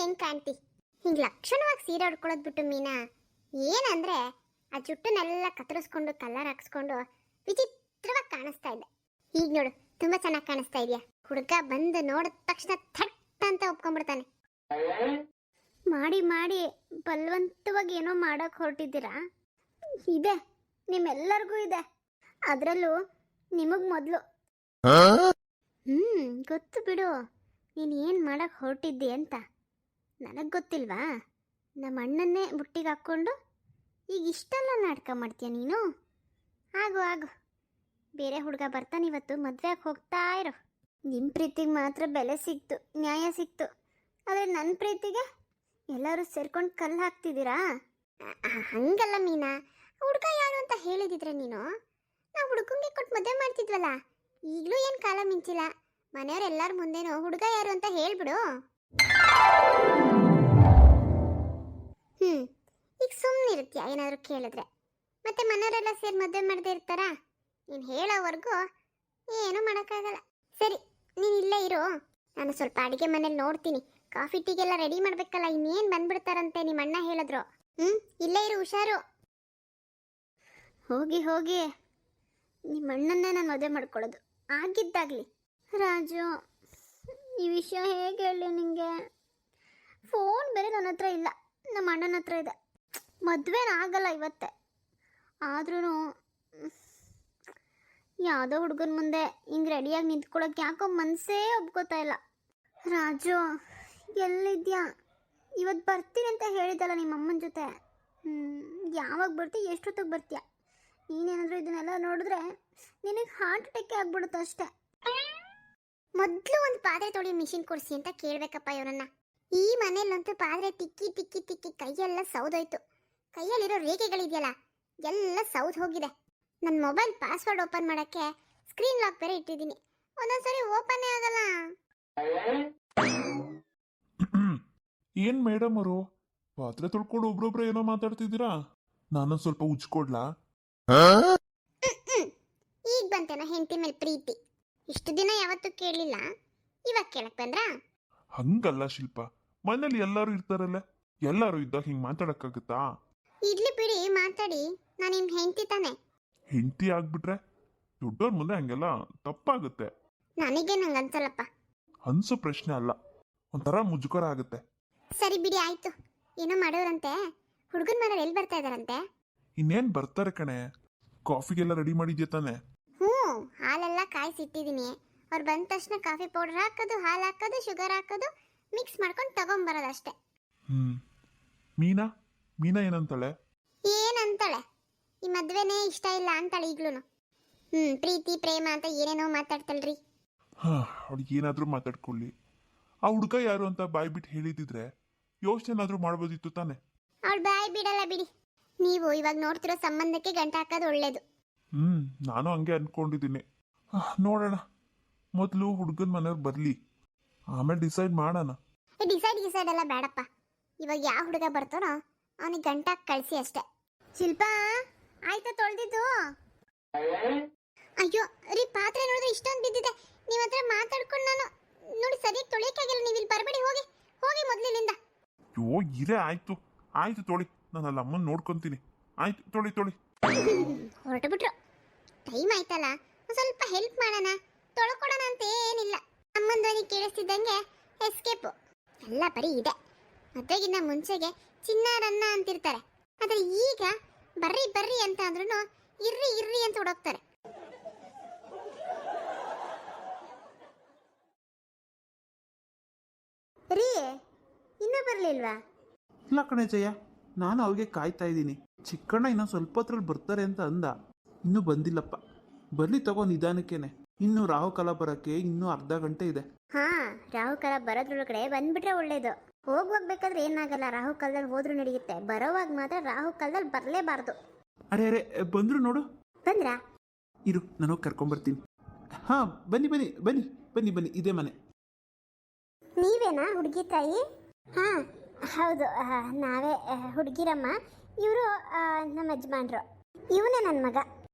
ಹೆಂಗ್ ಕಾಣ್ತಿ? ಹಿಂಗ್ ಲಕ್ಷಣವಾಗಿ ಸೀರೆ ಉಡ್ಕೊಳ್ಳೋದು ಬಿಟ್ಟು ಮೀನಾ, ಏನಂದ್ರೆ ಆ ಜುಟ್ಟನ್ನೆಲ್ಲ ಕತ್ತರಿಸ್ಕೊಂಡು ಕಲ್ಲರ್ ಹಾಕ್ಸ್ಕೊಂಡು ವಿಚಿತ್ರವಾಗಿ ಕಾಣಿಸ್ತಾ ಇದ್ದೆ. ಈಗ ನೋಡು, ತುಂಬಾ ಚೆನ್ನಾಗಿ ಕಾಣಿಸ್ತಾ ಇದೆಯಾ. ಹುಡುಗ ಬಂದು ನೋಡಿದ ತಕ್ಷಣ ಥಟ್ ಅಂತ ಒಪ್ಕೊಂಡ್ಬಿಡ್ತಾನೆ. ಮಾಡಿ ಮಾಡಿ ಬಲವಂತವಾಗಿ ಏನೋ ಮಾಡಕ್ ಹೊರಟಿದ್ದೀರಾ? ಇದೆ, ನಿಮ್ಮೆಲ್ಲರಿಗೂ ಇದೆ, ಅದರಲ್ಲೂ ನಿಮಗ್ ಮೊದಲು. ಗೊತ್ತು ಬಿಡು, ನೀನು ಏನು ಮಾಡಕ್ ಹೊರಟಿದ್ದಿ ಅಂತ. ನನಗೆ ಗೊತ್ತಿಲ್ವಾ? ನಮ್ಮ ಅಣ್ಣನ್ನೇ ಬುಟ್ಟಿಗೆ ಹಾಕ್ಕೊಂಡು ಈಗ ಇಷ್ಟೆಲ್ಲ ನಾಟಕ ಮಾಡ್ತೀಯ ನೀನು? ಆಗು ಆಗು, ಬೇರೆ ಹುಡುಗ ಬರ್ತಾನೆ ಇವತ್ತು, ಮದುವೆಗೆ ಹೋಗ್ತಾ ಇರೋ. ನಿಮ್ಮ ಪ್ರೀತಿಗೆ ಮಾತ್ರ ಬೆಲೆ ಸಿಕ್ತು, ನ್ಯಾಯ ಸಿಕ್ತು, ಆದರೆ ನನ್ನ ಪ್ರೀತಿಗೆ ಎಲ್ಲರೂ ಸೇರ್ಕೊಂಡು ಕಲ್ಲು ಹಾಕ್ತಿದ್ದೀರಾ? ಹಂಗಲ್ಲ ಮೀನಾ, ಹುಡುಗ ಯಾರು ಅಂತ ಹೇಳಿದಿದ್ರೆ ನೀನು ನಾವು ಹುಡುಗಂಗೆ ಕೊಟ್ಟು ಮದುವೆ ಮಾಡ್ತಿದ್ವಲ್ಲ. ಈಗಲೂ ಏನು ಕಾಲ ಮಿಂಚಿಲ್ಲ, ಮನೆಯವರೆಲ್ಲರ ಮುಂದೆನೂ ಹುಡುಗ ಯಾರು ಅಂತ ಹೇಳ್ಬಿಡು. ಈಗ ಸುಮ್ಮನಿರುತ್ತೀಯ ಏನಾದರೂ ಕೇಳಿದ್ರೆ? ಮತ್ತೆ ಮನೆಯವರೆಲ್ಲ ಸೇರಿ ಮದುವೆ ಮಾಡದೇ ಇರ್ತಾರಾ? ನೀನು ಹೇಳೋವರೆಗೂ ಏನೂ ಮಾಡೋಕ್ಕಾಗಲ್ಲ. ಸರಿ, ನೀನು ಇಲ್ಲೇ ಇರು, ನಾನು ಸ್ವಲ್ಪ ಅಡುಗೆ ಮನೇಲಿ ನೋಡ್ತೀನಿ. ಕಾಫಿ ಟೀಗೆಲ್ಲ ರೆಡಿ ಮಾಡಬೇಕಲ್ಲ, ಇನ್ನೇನು ಬಂದ್ಬಿಡ್ತಾರಂತೆ ನಿಮ್ಮ ಅಣ್ಣ ಹೇಳಿದ್ರು. ಇಲ್ಲೇ ಇರು, ಹುಷಾರು. ಹೋಗಿ ಹೋಗಿ, ನಿಮ್ಮ ಅಣ್ಣನ್ನೇ ನಾನು ಮದುವೆ ಮಾಡ್ಕೊಳ್ಳೋದು ಆಗಿದ್ದಾಗಲಿ. ರಾಜು, ಈ ವಿಷಯ ಹೇಗೆ ಹೇಳಿ ನಿನಗೆ? ಫೋನ್ ಬೇರೆ ನನ್ನ ಹತ್ರ ಇಲ್ಲ, ನಮ್ಮ ಅಣ್ಣನ ಹತ್ರ ಇದೆ. ಮದುವೆನಾಗಲ್ಲ ಇವತ್ತೇ, ಆದ್ರೂ ಯಾವುದೋ ಹುಡುಗನ ಮುಂದೆ ಹಿಂಗೆ ರೆಡಿಯಾಗಿ ನಿಂತ್ಕೊಳ್ಳೋಕೆ ಯಾಕೋ ಮನಸ್ಸೇ ಒಪ್ಕೋತಾ ಇಲ್ಲ. ರಾಜು, ಎಲ್ಲಿದ್ಯಾ? ಇವತ್ತು ಬರ್ತೀನಿ ಅಂತ ಹೇಳಿದಲ್ಲ ನಿಮ್ಮ ಅಮ್ಮನ ಜೊತೆ. ಯಾವಾಗ ಬರ್ತೀಯ? ಎಷ್ಟೊತ್ತಿಗೆ ಬರ್ತೀಯ? ನೀನೇನಾದರೂ ಇದನ್ನೆಲ್ಲ ನೋಡಿದ್ರೆ ನಿನಗೆ ಹಾರ್ಟ್ ಅಟ್ಯಾಕ್ ಆಗ್ಬಿಡುತ್ತೆ ಅಷ್ಟೇ. ಮೊದಲು ಒಂದು ಪಾತ್ರೆ ತೊಳೆಯೋ ಮಿಷಿನ್ ಕೊಡಿಸಿ ಅಂತ ಕೇಳಬೇಕಪ್ಪ ಇವರನ್ನ. ಈ ಮನೇಲಂತೂ ಪಾತ್ರೆ ತಿಕ್ಕಿ ತಿಕ್ಕಿ ತಿಕ್ಕಿ ಕೈಯೆಲ್ಲ ಸೌದೋಯ್ತು. ಕೈಯಲ್ಲಿರೋ ರೇಖೆಗಳಿದೆಯಲ್ಲ ಎಲ್ಲ ಸೌದ್ ಹೋಗಿದೆ. ನನ್ನ ಮೊಬೈಲ್ ಪಾಸ್ವರ್ಡ್ ಓಪನ್ ಮಾಡೋಕ್ಕೆ ಸ್ಕ್ರೀನ್ ಲಾಕ್ ಬೇರೆ ಇಟ್ಟಿದ್ದೀನಿ, ಒಂದೊಂದ್ಸರಿ ಓಪನ್ನೇ ಆಗಲ್ಲ. ಏನ್ ಮೇಡಮ್ ಅವರು ಪಾತ್ರೆ ತೊಳ್ಕೊಂಡು ಒಬ್ರೊಬ್ರು ಏನೋ ಮಾತಾಡ್ತಿದ್ದೀರಾ? ನಾನು ಸ್ವಲ್ಪ ಉಚ್ಕೊಡ್ಲಾ? ಈಗ ಬಂತೇನೋ ಹೆಂಡತಿ ಮೇಲೆ ಪ್ರೀತಿ. ಇಷ್ಟು ದಿನ ಯಾವತ್ತೂ ಕೇಳಲಿಲ್ಲ, ಇವಾಗ ಕೇಳಕ್ ಬಂದ್ರಾ? ಹಂಗಲ್ಲ ಶಿಲ್ಪ, ಮನೇಲಿ ಎಲ್ಲಾರು ಇರ್ತಾರಲ್ಲ, ಎಲ್ಲಾರು ಇದ್ದಾಗ ಹಿಂಗ್ ಮಾತಾಡಕ್ಕಾಗತ್ತಾ? ಇಡ್ಲಿ ಬಿಡಿ, ಮಾತಾಡಿ. ನಾನು ನಿಮ್ ಹೆಂಡತಿ ತಾನೆ. ಹೆಂಡತಿ ಆಗ್ಬಿಟ್ರೆ ದೊಡ್ಡವ್ರ ಮುಂದೆ ಹಂಗೆಲ್ಲ ತಪ್ಪಾಗುತ್ತೆ. ನನಗೆ ನಂಗೆ ಅನ್ಸಲ್ಲಪ್ಪ. ಅನ್ಸೋ ಪ್ರಶ್ನೆ ಅಲ್ಲ, ಒಂಥರ ಮುಜುಗರ ಆಗುತ್ತೆ. ಸರಿ ಬಿಡಿ, ಆಯ್ತು. ಏನೋ ಮಾಡೋರಂತೆ, ಹುಡುಗನ ಮನೇಲಿ ಎಲ್ಲಿ ಬರ್ತಾ ಇದಾರಂತೆ? ಇನ್ನೇನ್ ಬರ್ತಾರೆ ಕಣೆ, ಕಾಫಿಗೆಲ್ಲ ರೆಡಿ ಮಾಡಿದ್ಯಾ ತಾನೆ? ಹಾಲೆಲ್ಲ ಕಾಯಿಸಿಟ್ಟಿದ್ದೀನಿ. ಅವ್ರು ಬಂದ ತಕ್ಷಣ ಕಾಫಿ ಪೌಡರ್ ಹಾಕೋದು, ಹಾಲು ಹಾಕೋದು, ಶುಗರ್ ಹಾಕೋದು, ಮಿಕ್ಸ್ ಮಾಡ್ಕೊಂಡು ತಗೊಂಬರೋದಷ್ಟೇ. ಮೀನಾ ಮೀನಾ ಏನಂತಾಳೆ? ಏನಂತಾಳೆ? ಈ ಮದ್ವೆನೇ ಇಷ್ಟ ಇಲ್ಲ ಅಂತಾಳೆ ಈಗ್ಲೂನು. ಪ್ರೀತಿ ಪ್ರೇಮ ಅಂತ ಏನೇನೋ ಮಾತಾಡ್ತಲ್ರಿ. ಅವ್ಳಿಗೆ ಏನಾದ್ರೂ ಮಾತಾಡ್ಕೊಳ್ಳಿ. ಆ ಹುಡುಗ ಯಾರು ಅಂತ ಬಾಯ್ ಬಿಟ್ಟು ಹೇಳಿದಿದ್ರೆ ಯೋಚನೆನಾದ್ರೂ ಮಾಡ್ಬೋದಿತ್ತು ತಾನೆ. ಅವಳು ಬಾಯ್ ಬಿಡಲ್ಲ ಬಿಡಿ. ನೀವು ಇವಾಗ ನೋಡ್ತಿರೋ ಸಂಬಂಧಕ್ಕೆ ಗಂಟ ಹಾಕೋದು ಒಳ್ಳೇದು. ನಾನು ಹಂಗೆ ಅನ್ಕೊಂಡಿದ್ದೀನಿ. ನೋಡೋಣ, ಮೊದಲು ಹುಡುಗನ ಮನೆಯವ್ರು ಬರ್ಲಿ, ಆಮೇಲೆ ಡಿಸೈಡ್ ಮಾಡೋಣ. ಡಿಸೈಡ್ ಎಲ್ಲ ಬೇಡಪ್ಪ. ಇವಾಗ ಯಾವ ಹುಡುಗ ಬರ್ತಾನೋ ಅವನಿಗೆ ಗಂಟ ಕಳಿಸಿ ಅಷ್ಟೇ. ಶಿಲ್ಪ, ಆಯ್ತಾ ತೊಳೆದಿದ್ದು? ಅಯ್ಯೋ ರೀ, ಪಾತ್ರೆ ನೋಡಿದ್ರೆ ಇಷ್ಟೊಂದು ಬಿದ್ದಿದೆ. ನಿಮ್ಮ ಹತ್ರ ಮಾತಾಡ್ಕೊಂಡು ನಾನು ನೋಡಿ ಸರಿಯಾಗಿ ತೊಳೆಯಕ್ಕಾಗಿಲ್ಲ. ನೀವು ಇಲ್ಲಿ ಬರಬೇಡಿ, ಹೋಗಿ ಹೋಗಿ ಮೊದಲಿನಿಂದ. ಅಯ್ಯೋ ಇರೇ, ಆಯ್ತು ಆಯ್ತು ತೊಳಿ, ನಾನು ಅಲ್ಲಿ ಅಮ್ಮನ ನೋಡ್ಕೊಂತೀನಿ. ಆಯ್ತು ತೊಳಿ ತೊಳಿ. ಹೊರಟು ಬಿಟ್ರು. ಟೈಮ್ ಆಯ್ತಲ್ಲ, ಸ್ವಲ್ಪ ಹೆಲ್ಪ್ ಮಾಡೋಣ, ತೊಳ್ಕೊಡೋಣ ಅಂತ ಏನಿಲ್ಲ. ಅಮ್ಮನ ಧ್ವನಿ ಕೇಳಿಸ್ತಿದ್ದಂಗೆ ಎಸ್ಕೇಪು. ಎಲ್ಲ ಬರೀ ಇದೆ. ಮದುವೆಗಿನ್ನ ಮುಂಚೆಗೆ ಚಿನ್ನಾರನ್ನ ಅಂತಿರ್ತಾರೆ, ಆದರೆ ಈಗ ಬರ್ರಿ ಬರ್ರಿ ಅಂತ ಅಂದ್ರೂ ಇರ್ರಿ ಇರ್ರಿ ಅಂತ ಹುಡುಕ್ತಾರೆ. ರೀ, ಇನ್ನೂ ಬರ್ಲಿಲ್ವಾ? ಇಲ್ಲ ಕಣೆ ಜಯ, ನಾನು ಅವ್ರಿಗೆ ಕಾಯ್ತಾ ಇದ್ದೀನಿ. ಚಿಕ್ಕಣ್ಣ ಇನ್ನೂ ಸ್ವಲ್ಪ ಹೊತ್ರಲ್ಲಿ ಬರ್ತಾರೆ ಅಂತ ಅಂದ, ಇನ್ನೂ ಬಂದಿಲ್ಲಪ್ಪ. ಬರ್ಲಿ ತಗೋ, ನಿಧಾನಕ್ಕೇನೆ. ಇನ್ನು ರಾಹುಕಾಲ ಬರೋಕ್ಕೆ ಇನ್ನೂ ಅರ್ಧ ಗಂಟೆ ಇದೆ. ರಾಹುಕಾಲ ಬರೋದ್ರೊಳಗಡೆ ಬಂದ್ಬಿಟ್ರೆ ಒಳ್ಳೇದು. ಹೋಗ್ಬೇಕಾದ್ರೆ ಏನಾಗಲ್ಲ, ರಾಹುಕಾಲದಲ್ಲಿ ಹೋದ್ರೂ ನಡೆಯುತ್ತೆ. ಬರೋವಾಗ ಮಾತ್ರ ರಾಹುಕಾಲದಲ್ಲಿ ಬರಲೇಬಾರ್ದು. ಅರೆ ಅರೆ, ಬಂದ್ರು ನೋಡು. ಬಂದ್ರಾ? ಇರು, ನಾನು ಕರ್ಕೊಂಬರ್ತೀನಿ. ಬನ್ನಿ ಬನ್ನಿ ಬನ್ನಿ ಬನ್ನಿ ಬನ್ನಿ, ಇದೇ ಮನೆ. ನೀವೇನಾ ಹುಡುಗಿ ತಾಯಿ? ಹೌದು, ನಾವೇ ಹುಡುಗಿರಮ್ಮ. ಇವರು ನಮ್ಮ ಯಜಮಾನ್ರು. ಇವನೇ ನನ್ನ ಮಗ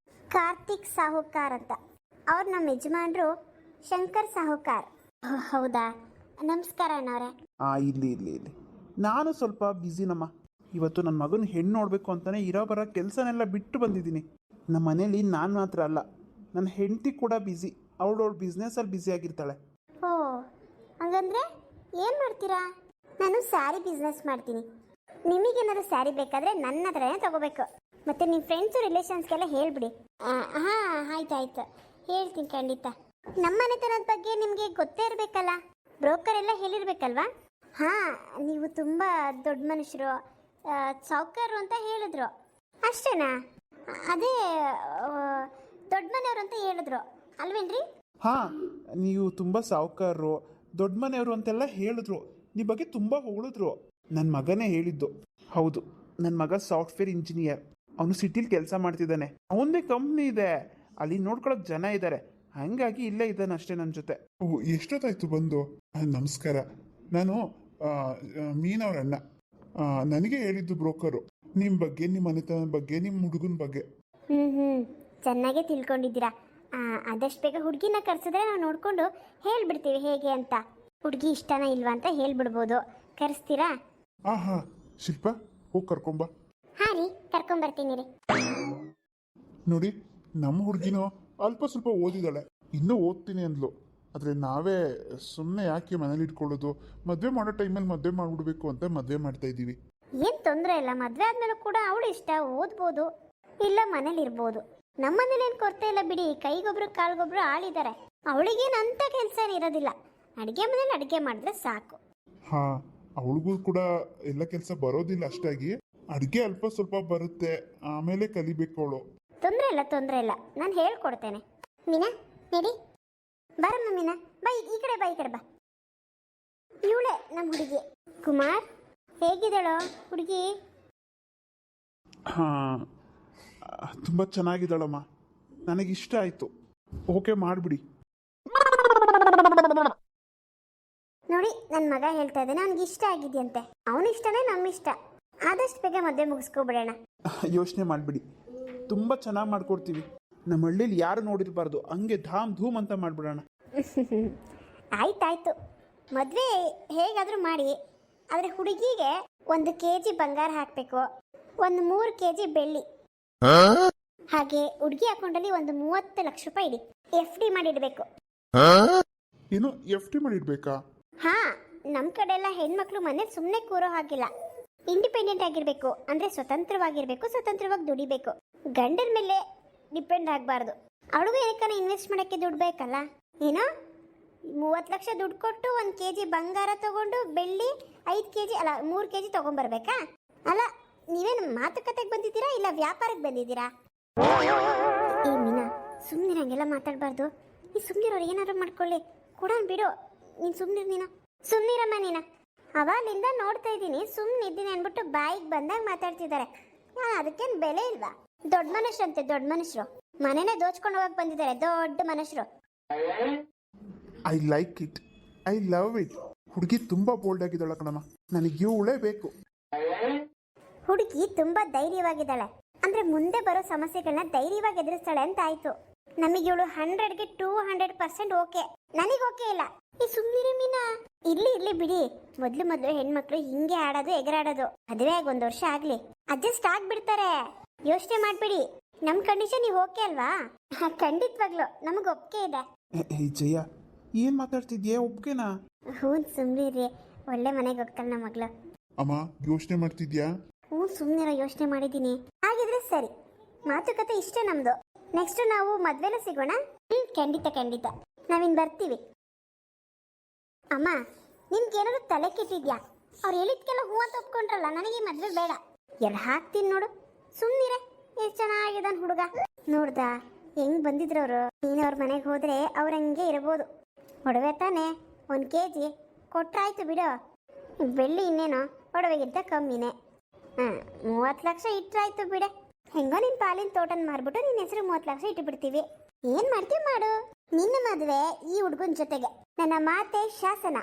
ಕಾರ್ತಿಕ್ ಸಾಹುಕಾರ್ ಅಂತ. ಅವ್ರು ನಮ್ಮ ಯಜಮಾನ್ರು ಶಂಕರ್ ಸಾಹುಕಾರ್. ಹೌದಾ? ನಮಸ್ಕಾರ ಅಣ್ಣವ್ರೆ. ಇಲ್ಲಿ ನಾನು ಸ್ವಲ್ಪ ಬ್ಯುಸಿನಮ್ಮ. ಇವತ್ತು ನನ್ನ ಮಗನ ಹೆಣ್ಣು ನೋಡಬೇಕು ಅಂತಲೇ ಇರೋ ಬರೋ ಕೆಲಸನೆಲ್ಲ ಬಿಟ್ಟು ಬಂದಿದ್ದೀನಿ. ನಮ್ಮ ಮನೇಲಿ ನಾನು ಮಾತ್ರ ಅಲ್ಲ, ನನ್ನ ಹೆಂಡತಿ ಕೂಡ ಬ್ಯುಸಿ. ಅವಳು ಬಿಸ್ನೆಸ್ಸಲ್ಲಿ ಬ್ಯುಸಿ ಆಗಿರ್ತಾಳೆ. ಓ, ಹಂಗಂದ್ರೆ ಏನು ಮಾಡ್ತೀರಾ? ನಾನು ಸ್ಯಾರಿ ಬಿಸ್ನೆಸ್ ಮಾಡ್ತೀನಿ. ನಿಮಗೇನಾದ್ರು ಸ್ಯಾರಿ ಬೇಕಾದರೆ ನನ್ನ ಹತ್ರನೇ ತಗೋಬೇಕು. ಮತ್ತು ನಿಮ್ಮ ಫ್ರೆಂಡ್ಸು ರಿಲೇಷನ್ಸ್ಗೆಲ್ಲ ಹೇಳ್ಬಿಡಿ. ಹಾಂ, ಆಯ್ತು ಹೇಳ್ತೀನಿ ಖಂಡಿತ. ನಮ್ಮ ಮನೆತನದ ಬಗ್ಗೆ ನಿಮಗೆ ಗೊತ್ತೇ ಇರಬೇಕಲ್ಲ, ಬ್ರೋಕರ್ ಎಲ್ಲ ಹೇಳಿರ್ಬೇಕಲ್ವಾ? ಹಾಂ, ನೀವು ತುಂಬ ದೊಡ್ಡ ಮನುಷ್ಯರು, ಸಾವುಕಾರರು ಅಂತ ಹೇಳಿದ್ರು. ಅಷ್ಟೇನಾ? ಅದೇ ದೊಡ್ಡ ಮನೆಯವರು ಅಂತ ಹೇಳಿದ್ರು ಅಲ್ವೇನ್ರಿ? ಹಾಂ, ನೀವು ತುಂಬ ಸಾವುಕಾರರು, ದೊಡ್ಡ ಮನೆಯವರು ಅಂತೆಲ್ಲ ಹೇಳಿದ್ರು. ನಿಮ್ಮ ಬಗ್ಗೆ ತುಂಬ ಹೊಗಳಿದ್ರು. ನನ್ನ ಮಗನೇ ಹೇಳಿದ್ದು. ಹೌದು, ನನ್ನ ಮಗ ಸಾಫ್ಟ್ವೇರ್ ಇಂಜಿನಿಯರ್. ಅವನು ಸಿಟಿಲಿ ಕೆಲಸ ಮಾಡ್ತಿದ್ದಾನೆ. ಅವನದೇ ಕಂಪ್ನಿ ಇದೆ, ಅಲ್ಲಿ ನೋಡ್ಕೊಳ್ಳೋಕೆ ಜನ ಇದ್ದಾರೆ. ಹಾಗಾಗಿ ಇಲ್ಲೇ ಇದ್ದಾನೆ ಅಷ್ಟೇ ನನ್ನ ಜೊತೆ. ಓ, ಎಷ್ಟೊತ್ತಾಯ್ತು ಬಂದು? ನಮಸ್ಕಾರ, ನಾನು ಮೀನವ್ರ ಅಣ್ಣ. ನನಗೆ ಹೇಳಿದ್ದು ಬ್ರೋಕರು ನಿಮ್ಮ ಬಗ್ಗೆ, ನಿಮ್ಮ ಮನೆತನದ ಬಗ್ಗೆ, ನಿಮ್ಮ ಹುಡುಗನ ಬಗ್ಗೆ. ಚೆನ್ನಾಗೇ ತಿಳ್ಕೊಂಡಿದ್ದೀರಾ. ಆದಷ್ಟು ಬೇಗ ಹುಡುಗಿನ ಕರೆಸಿದ್ರೆ ನಾವು ನೋಡಿಕೊಂಡು ಹೇಳ್ಬಿಡ್ತೀವಿ ಹೇಗೆ ಅಂತ. ಹುಡುಗಿ ಇಷ್ಟನಾ ಇಲ್ವಾ ಅಂತ ಹೇಳ್ಬಿಡ್ಬೋದು. ಕರೆಸ್ತೀರಾ? ಹಾಂ, ಶಿಲ್ಪ ಹೋಗಿ ಕರ್ಕೊಂಬ. ಹಾಂ ರೀ, ಕರ್ಕೊಂಬರ್ತೀನಿ ರೀ. ನೋಡಿ, ನಮ್ಮ ಹುಡುಗಿನೂ ಅಲ್ಪ ಸ್ವಲ್ಪ ಓದಿದಾಳೆ, ಇನ್ನೂ ಓದ್ತೀನಿ ಅಂದ್ಲು. ಆದರೆ ನಾವೇ ಸುಮ್ಮನೆ ಯಾಕೆ ಮನೇಲಿ ಇಟ್ಕೊಳ್ಳೋದು, ಮದುವೆ ಮಾಡೋ ಟೈಮಲ್ಲಿ ಮದುವೆ ಮಾಡಿಬಿಡ್ಬೇಕು ಅಂತ ಮದುವೆ ಮಾಡ್ತಾ ಇದ್ದೀವಿ. ಏನು ತೊಂದರೆ ಇಲ್ಲ, ಮದುವೆ ಆದ್ಮೇಲೂ ಕೂಡ ಅವಳು ಇಷ್ಟ ಓದ್ಬೋದು, ಇಲ್ಲ ಮನೇಲಿ ಇರ್ಬೋದು. ನಮ್ಮ ಮನೇಲಿ ಏನು ಕೊರತೆ ಇಲ್ಲ ಬಿಡಿ. ಕೈಗೊಬ್ರು ಕಾಲ್ಗೊಬ್ರು ಆಳಿದ್ದಾರೆ. ಅವಳಿಗೇನು ಅಂತ ಕೆಲಸ ಇರೋದಿಲ್ಲ. ಅಡುಗೆ ಮನೇಲಿ ಅಡುಗೆ ಮಾಡಿದ್ರೆ ಸಾಕು. ಹಾಂ, ಅವಳಿಗೂ ಕೂಡ ಎಲ್ಲ ಕೆಲಸ ಬರೋದಿಲ್ಲ ಅಷ್ಟಾಗಿ. ಅಡುಗೆ ಅಲ್ಪ ಸ್ವಲ್ಪ ಬರುತ್ತೆ, ಆಮೇಲೆ ಕಲಿಬೇಕು ಅವಳು. ತೊಂದರೆ ಇಲ್ಲ, ನಾನು ಹೇಳ್ಕೊಡ್ತೇನೆ. ಮೀನಾ ನಡಿ, ಬರಮ್ಮ ಮೀನಾ, ಬಾ ಈ ಕಡೆ ಬಾ. ಇವಳೆ ನಮ್ಮ ಹುಡುಗಿ. ಕುಮಾರ್, ಹೇಗಿದ್ದಾಳೋ ಹುಡುಗಿ? ಹಾಂ, ತುಂಬ ಚೆನ್ನಾಗಿದ್ದಾಳಮ್ಮ. ನನಗಿಷ್ಟ ಆಯಿತು. ಓಕೆ ಮಾಡಿಬಿಡಿ. ನೋಡಿ, ನನ್ನ ಮಗ ಹೇಳ್ತಾ ಇದ್ದಾನೆ ಅವನಿಗೆ ಇಷ್ಟ ಆಗಿದೆಯಂತೆ. ಅವನ ಇಷ್ಟನೇ ನಮ್ಮ ಇಷ್ಟ. ಆದಷ್ಟು ಬೇಗ ಮದುವೆ ಮುಗಿಸ್ಕೊಬಿಡೋಣ. ಯೋಚನೆ ಮಾಡಿಬಿಡಿ, ತುಂಬ ಚೆನ್ನಾಗಿ ಮಾಡ್ಕೊಡ್ತೀವಿ. ನಮ್ಮ ಹಳ್ಳಿಲಿ ಯಾರು ನೋಡಿರಬಾರ್ದು, ಹಂಗೆ ಧಾಮ್ ಧೂಮ್ ಅಂತ ಮಾಡಿಬಿಡೋಣ. ಆಯ್ತಾಯ್ತು, ಮದುವೆ ಹೇಗಾದರೂ ಮಾಡಿ. ಆದರೆ ಹುಡುಗಿಗೆ 1 kg ಬಂಗಾರ ಹಾಕಬೇಕು, 3 kg ಬೆಳ್ಳಿ, ಹಾಗೆ ಹುಡುಗಿ ಅಕೌಂಟಲ್ಲಿ 30 ಲಕ್ಷ ರೂಪಾಯಿ ಇಡಿ. FD ಮಾಡಿಡಬೇಕು. ಏನು FD ಮಾಡಿಡ್ಬೇಕಾ? ಹಾ, ನಮ್ಮ ಕಡೆ ಎಲ್ಲ ಹೆಣ್ಮಕ್ಳು ಮನೇಲಿ ಸುಮ್ಮನೆ ಕೂರೋ ಹಾಗಿಲ್ಲ. ಇಂಡಿಪೆಂಡೆಂಟ್ ಆಗಿರಬೇಕು, ಅಂದರೆ ಸ್ವತಂತ್ರವಾಗಿರಬೇಕು, ಸ್ವತಂತ್ರವಾಗಿ ದುಡಿಬೇಕು. ಗಂಡನ ಮೇಲೆ ಡಿಪೆಂಡ್ ಆಗಬಾರ್ದು. ಅವಳಿಗೂ ಏನಕ್ಕಾನ ಇನ್ವೆಸ್ಟ್ ಮಾಡೋಕ್ಕೆ ದುಡ್ಡು ಬೇಕಲ್ಲ. ಏನೋ 30 ಲಕ್ಷ ದುಡ್ಡು ಕೊಟ್ಟು 1 kg ಬಂಗಾರ ತಗೊಂಡು ಬೆಳ್ಳಿ 5 kg ಅಲ್ಲ 3 kg ತಗೊಂಡ್ಬರ್ಬೇಕಾ? ಅಲ್ಲ, ನೀವೇನು ಮಾತುಕತೆಗೆ ಬಂದಿದ್ದೀರಾ ಇಲ್ಲ ವ್ಯಾಪಾರಕ್ಕೆ ಬಂದಿದ್ದೀರಾ? ಏ ಮೀನಾ, ಸುಮ್ಮನೆ ಹಂಗೆಲ್ಲ ಮಾತಾಡಬಾರ್ದು. ನೀ ಸುಮ್ಮನಿರೋರು ಏನಾದ್ರು ಮಾಡ್ಕೊಳ್ಳಿ, ಕೊಡೋಣ ಬಿಡು. ನೀನು ಸುಮ್ಮನಿರಮ್ಮ ನೀನು. ಅವಾಗಲಿಂದ ನೋಡ್ತಾ ಇದ್ದೀನಿ, ಸುಮ್ಮನಿದ್ದೀನಿ ಅಂದ್ಬಿಟ್ಟು ಬಾಯಿಗೆ ಬಂದಾಗ ಮಾತಾಡ್ತಿದ್ದಾರೆ. ಅದಕ್ಕೇನು ಬೆಲೆ ಇಲ್ವಾ? ದೊಡ್ಡ ಮನುಷ್ಯರಂತೆ, ದೊಡ್ಡ ಮನುಷ್ಯರು. ಮನೆನೇ ದೋಚ್ಕೊಂಡು ಹೋಗಕ್ಕೆ ಬಂದಿದ್ದಾರೆ, ದೊಡ್ಡ ಮನುಷ್ಯರು. I like it, I love it. ಹುಡುಗಿ ತುಂಬ ಬೋಲ್ಡ್ ಆಗಿದ್ದಾಳೆ ಕಣಮ್ಮ, ನನಗೆ ಇವಳೇ ಬೇಕು. ಹುಡುಗಿ ತುಂಬಾ ಧೈರ್ಯವಾಗಿದ್ದಾಳೆ, ಅಂದ್ರೆ ಮುಂದೆ ಬರೋ ಸಮಸ್ಯೆಗಳನ್ನ ಧೈರ್ಯವಾಗಿ ಎದುರಿಸ್ತಾಳೆ ಅಂತ ಆಯ್ತು. ನಮಗೆ ಇವಳು 100ಗೆ 200% ಓಕೆ. ನನಗೆ ಓಕೆ ಇಲ್ಲ. ಈ ಸುಮ್ಮನಿರಿ ಮೀನಾ. ಇರ್ಲಿ ಬಿಡಿ. ಮೊದಲು ಹೆಣ್ಮಕ್ಳು ಹಿಂಗೆ ಆಡೋದು, ಎಗರಾಡೋದು. ಮದುವೆ ಆಗಿ 1 ವರ್ಷ ಆಗ್ಲಿ, ಅಡ್ಜಸ್ಟ್ ಆಗ್ಬಿಡ್ತಾರೆ. ಯೋಚನೆ ಮಾಡ್ಬಿಡಿ. ನಮ್ ಕಂಡೀಷನ್ ನೀವು ಓಕೆ ಅಲ್ವಾ? ಖಂಡಿತವಾಗ್ಲು ನಮಗ್ ಒಪ್ಪಿಗೆ ಇದೆ. ಜಯ, ಏನ್ ಮಾತಾಡ್ತಿದ್ಯಾ? ಒಪ್ಗೆನಾ? ಹ್ಞೂ, ಸುಮ್ಮನಿರಿ. ಒಳ್ಳೆ ಮನೆಗೆ ಹೋಗ್ತಾಳೆ ನಮ್ಮ ಮಗಳು. ಅಮ್ಮ, ಯೋಚನೆ ಮಾಡ್ತಿದ್ಯಾ? ಹ್ಞೂ, ಸುಮ್ಮನಿರೋ, ಯೋಚನೆ ಮಾಡಿದ್ದೀನಿ. ಹಾಗಿದ್ರೆ ಸರಿ, ಮಾತುಕತೆ ಇಷ್ಟೇ ನಮ್ದು. ನೆಕ್ಸ್ಟ್ ನಾವು ಮದ್ವೆನ ಸಿಗೋಣ. ಖಂಡಿತ ನಾವಿನ್ ಬರ್ತೀವಿ. ಅಮ್ಮ, ನಿಮ್ಗೇನಾದ್ರು ತಲೆ ಕೆಟ್ಟಿದ್ಯಾ? ಅವ್ರು ಹೇಳಿದ್ಕೆಲ್ಲ ಹೂ ಅಂತ ಒಪ್ಕೊಂಡ್ರಲ್ಲ, ನನಗೆ ಮದ್ವೆ ಬೇಡ. ಎಲ್ಲ ಹಾಕ್ತೀನಿ ನೋಡು, ಸುಮ್ಮನಿರೆ. ಎಷ್ಟು ಚೆನ್ನಾಗಿದ್ದಾನ ಹುಡುಗ. ನೋಡ್ದ ಹೆಂಗ್ ಬಂದಿದ್ರವ್ರು. ನೀನು ಅವ್ರ ಮನೆಗೆ ಹೋದ್ರೆ ಅವ್ರ ಹಂಗೆ ಇರ್ಬೋದು. ಒಡವೆ ತಾನೆ 1 kg ಕೊಟ್ರಾಯ್ತು ಬಿಡು. ಬೆಳ್ಳಿ ಇನ್ನೇನೋ ಒಡವೆಗಿಂತ ಕಮ್ಮಿನೇ. 30 ಲಕ್ಷ ಇಟ್ರಾಯ್ತು ಬಿಡೆ. ಹೆಂಗೋ ನಿನ್ ಪಾಲಿನ ತೋಟನ ಮಾರ್ಬಿಟ್ಟು ನಿನ್ನ ಹೆಸರು 30 ಲಕ್ಷ ಇಟ್ಟುಬಿಡ್ತೀವಿ. ಏನ್ ಮಾಡ್ತೀವಿ ಮಾಡು. ನಿನ್ನ ಮದುವೆ ಈ ಹುಡುಗನ ಜೊತೆಗೆ. ನನ್ನ ಮಾತೆ ಶಾಸನ.